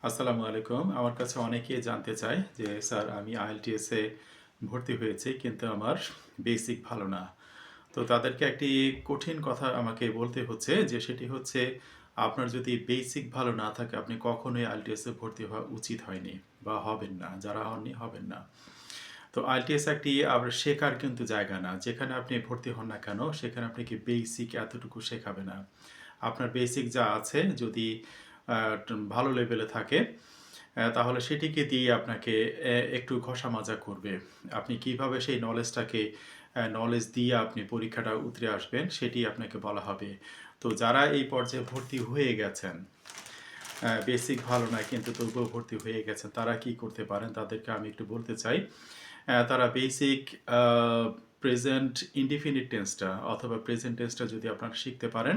আসসালামু আলাইকুম। আমার কাছে অনেকেই জানতে চায় যে, "স্যার আমি IELTS এ ভর্তি হয়েছি কিন্তু আমার বেসিক ভালো না।" তো তাদেরকে একটি কঠিন কথা আমাকে বলতে হচ্ছে যে, সেটি হচ্ছে আপনার যদি বেসিক ভালো না থাকে আপনি কখনোই IELTS এ ভর্তি হওয়া উচিত হয়নি বা হবেন না। যারা হননি হবেন না। তো IELTS একটি আবার শেখার কিন্তু জায়গা না। যেখানে আপনি ভর্তি হন না কেন সেখানে আপনাকে বেসিক এতটুকু শেখাবে না। আপনার বেসিক যা আছে যদি আ ভালো লেভেলে থাকে তাহলে সেটিকে দিয়ে আপনাকে একটু ঘষা-মাজা করবে। আপনি কিভাবে সেই নলেজটাকে নলেজ দিয়ে আপনি পরীক্ষাটা উতরে আসবেন সেটি আপনাকে বলা হবে। তো যারা এই পর্যায়ে ভর্তি হয়ে গেছেন, বেসিক ভালো না কিন্তু তবুও ভর্তি হয়ে গেছেন, তারা কি করতে পারেন তাদেরকে আমি একটু বলতে চাই। তারা বেসিক আ প্রেজেন্ট ইনডিফিনিট টেন্সটা অথবা প্রেজেন্ট টেন্সটা যদি আপনারা শিখতে পারেন,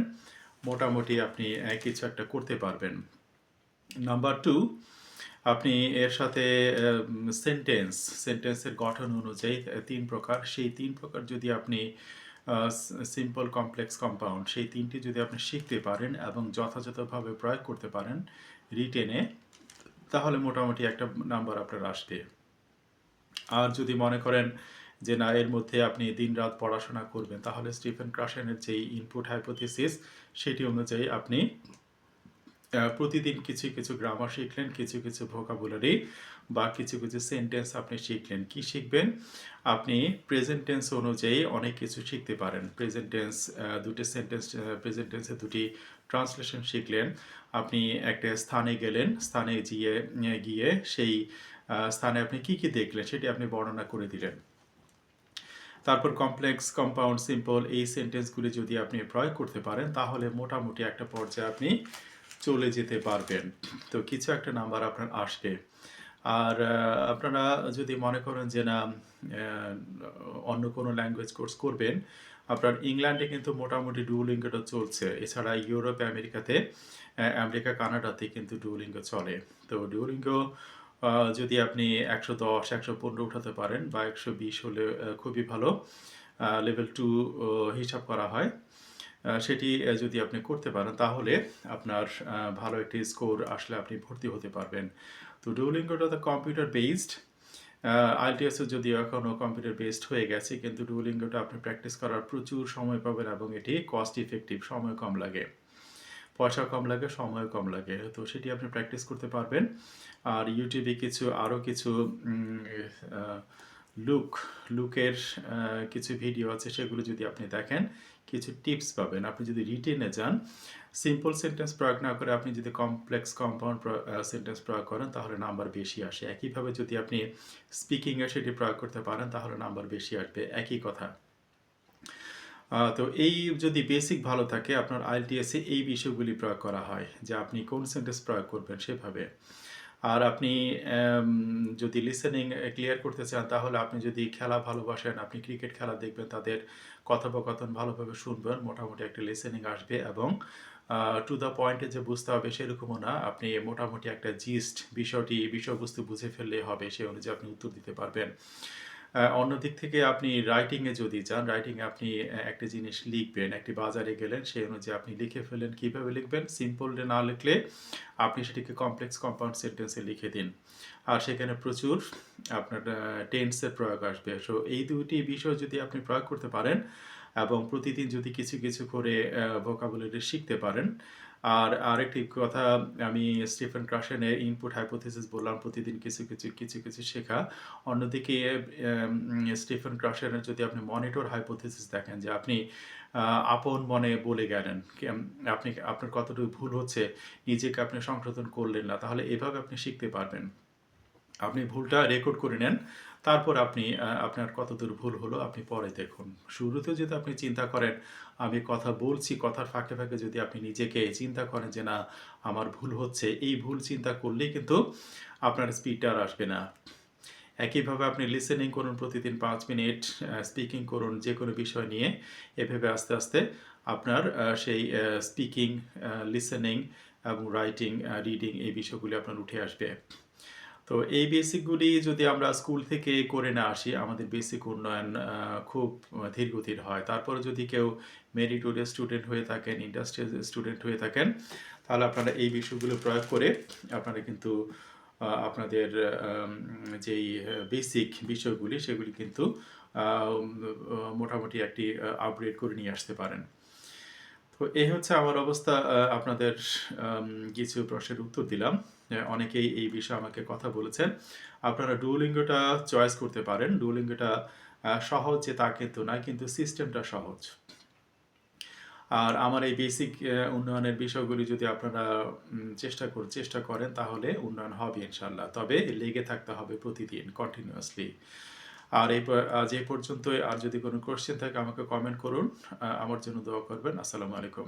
মোটামুটি আপনি কিছু একটা করতে পারবেন। নাম্বার 2 আপনি এর সাথে সেন্টেন্সের গঠন অনুযায়ী ৩ প্রকার। সেই ৩ প্রকার যদি আপনি আ সিম্পল, কমপ্লেক্স, কম্পাউন্ড সেই ৩ টি যদি আপনি শিখতে পারেন এবং যথাযথভাবে প্রয়োগ করতে পারেন রিটেনে, তাহলে মোটামুটি একটা নাম্বার আপনার আসবে। আর যদি মনে করেন যে না এর মধ্যে আপনি দিনরাত পড়াশোনা করবেন, তাহলে স্টিফেন ক্রাশেনের যেই ইনপুট হাইপোথিসিস সেটি অনুযায়ী আপনি প্রতিদিন কিছু, কিছু গ্রামার শিখলেন, কিছু, কিছু ভোকাবুলারি বা কিছু, কিছু সেন্টেন্স আপনি শিখলেন। কি শিখবেন? আপনি প্রেজেন্ট টেন্স অনুযায়ী অনেক কিছু শিখতে পারেন। প্রেজেন্ট টেন্স ২ টি সেন্টেন্স প্রেজেন্ট টেন্সের ২ টি ট্রান্সলেশন শিখলেন। আপনি একটা স্থানে গেলেন, স্থানে গিয়ে সেই স্থানে আপনি কি, কি দেখলেন সেটি আপনি বর্ণনা করে দিলেন। তারপর কমপ্লেক্স, কম্পাউন্ড, সিম্পল এই সেন্টেন্সগুলি যদি আপনি প্রয়োগ করতে পারেন তাহলে মোটামুটি একটা পর্যায়ে আপনি চলে যেতে পারবেন। তো কিছু একটা নাম্বার আপনার আসবে। আর আপনারা যদি মনে করেন যে না অন্য কোনো ল্যাঙ্গুয়েজ কোর্স করবেন, আপনার ইংল্যান্ডে কিন্তু মোটামুটি ডুওলিঙ্গো টা চলছে। এছাড়া ইউরোপে, আমেরিকাতে, আমেরিকা, কানাডাতে কিন্তু ডুওলিঙ্গো চলে। তো ডুওলিঙ্গো যদি আপনি ১১০, ১১৫ উঠাতে পারেন বা ১২০ হলে খুবই ভালো। লেভেল 2 হিসাব করা হয়। সেটি যদি আপনি করতে পারেন তাহলে আপনার ভালো একটি স্কোর আসলে আপনি ভর্তি হতে পারবেন। তো ডুওলিঙ্গোটা তো কম্পিউটার বেসড। IELTS ও যদিও এখনো কম্পিউটার বেসড হয়ে গেছে কিন্তু ডুওলিঙ্গোটা আপনি প্র্যাকটিস করার প্রচুর সময় পাবেন এবং এটি কস্ট ইফেক্টিভ, সময় কম লাগে। পয়সা কম লাগে, সময়ও কম লাগে। তো সেটি আপনি প্র্যাকটিস করতে পারবেন। আর YouTube এ আরো কিছু উম আ লুক, লুকের কিছু ভিডিও আছে সেগুলো যদি আপনি দেখেন, কিছু টিপস পাবেন। আপনি যদি রিটেনে যান, সিম্পল সেন্টেন্স প্রয়োগ না করে আপনি যদি কমপ্লেক্স কম্পাউন্ড সেন্টেন্স প্রয়োগ করেন তাহলে নাম্বার বেশি আসে। একইভাবে যদি আপনি স্পিকিং এ সেটি প্রয়োগ করতে পারেন তাহলে নাম্বার বেশি আসবে। একই কথা। তো এই যদি বেসিক ভালো থাকে আপনার IELTS এ এই বিষয়গুলি প্রয়োগ করা হয় যে আপনি কোন সেন্টেন্স প্রয়োগ করবেন সেভাবে। আর আপনি অ্যাম যদি লিসেনিং ক্লিয়ার করতে চান তাহলে আপনি যদি খেলা ভালোবাসেন, আপনি ক্রিকেট খেলা দেখবেন, তাদের কথোপকথন ভালোভাবে শুনবেন, মোটামুটি একটা লিসেনিং আসবে এবং টু দ্য পয়েন্ট এ যে বুঝতে হবে সেরকমও না। আপনি মোটামুটি একটা জিস্ট বিষয়বস্তু বুঝে ফেললেই হবে। সে অনুযায়ী আপনি উত্তর দিতে পারবেন। অন্যদিক থেকে আপনি রাইটিং এ যদি যান, রাইটিং এ আপনি একটা জিনিস লিখবেন, একটি বাজারে গেলেন, সেই অনুযায়ী আপনি লিখে ফেললেন। কিভাবে লিখবেন? সিম্পল না লিখলে আপনি সেটিকে কমপ্লেক্স কম্পাউন্ড সেন্টেন্স এ লিখে দিন। আর সেখানে প্রচুর আপনার টেন্স এর প্রয়োগ আসবে। সো এই ২ টি বিষয় যদি আপনি প্রয়োগ করতে পারেন এবং প্রতিদিন যদি কিছু, কিছু করে ভোকাবুলারি শিখতে পারেন। আর আরেকটি কথা আমি স্টিফেন ক্রাশেনের ইনপুট হাইপোথিসিস বললাম প্রতিদিন কিছু শেখা। অন্যদিকে স্টিফেন ক্রাশেনের যদি আপনি মনিটর হাইপোথিসিস দেখেন যে আপনি আ আপন মনে বলে গেলেন। আপনার কতটুকু ভুল হচ্ছে নিজেকে আপনি সংশোধন করলেন না। তাহলে এভাবে আপনি শিখতে পারবেন। আপনি ভুলটা রেকর্ড করে নেন। তারপর আপনি আপনার কতদূর ভুল হলো আপনি পরে দেখুন। শুরুতে যদি আপনি চিন্তা করেন, আমি কথা বলছি, কথার ফাঁকে, ফাঁকে যদি আপনি নিজেকে চিন্তা করেন যে না আমার ভুল হচ্ছে, এই ভুল চিন্তা করলেই কিন্তু আপনার স্পিডটা আর আসবে না। একইভাবে আপনি লিসেনিং করুন প্রতিদিন ৫ মিনিট, স্পিকিং করুন যেকোনো বিষয় নিয়ে। এভাবে আস্তে, আস্তে আপনার সেই স্পিকিং, লিসেনিং এবং রাইটিং, রিডিং এই বিষয়গুলি আপনার উঠে আসবে। তো এই বেসিকগুলি যদি আমরা স্কুল থেকে করে না আসি, আমাদের বেসিক উন্নয়ন খুব ধীরগতির হয়। তারপরে যদি কেউ মেরিটোরিয়াস স্টুডেন্ট হয়ে থাকেন, ইন্ডাস্ট্রিয়াল স্টুডেন্ট হয়ে থাকেন, তাহলে আপনারা এই বিষয়গুলো প্রয়োগ করে আপনারা কিন্তু আপনাদের যেই বেসিক বিষয়গুলি সেগুলি কিন্তু মোটামুটি একটি আপগ্রেড করে নিয়ে আসতে পারেন। তো এই হচ্ছে আমার অবস্থা। আপনাদের কিছু প্রশ্নের উত্তর দিলাম। অনেকেই এই বিষয়ে আমাকে কথা বলেছেন। আপনারা ডুওলিঙ্গোটা চয়েস করতে পারেন। ডুওলিঙ্গোটা সহজ যে তা কিন্তু না, কিন্তু সিস্টেমটা সহজ। আর আমার এই বেসিক উন্নয়নের বিষয়গুলি যদি আপনারা চেষ্টা করেন তাহলে উন্নয়ন হবে ইনশাআল্লাহ। তবে লেগে থাকতে হবে প্রতিদিন কন্টিনিউয়াসলি। আর আজ এই পর্যন্তই। আর যদি কোনো কোয়েশ্চেন থাকে আমাকে কমেন্ট করুন। আমার জন্য দোয়া করবেন। আসসালামু আলাইকুম।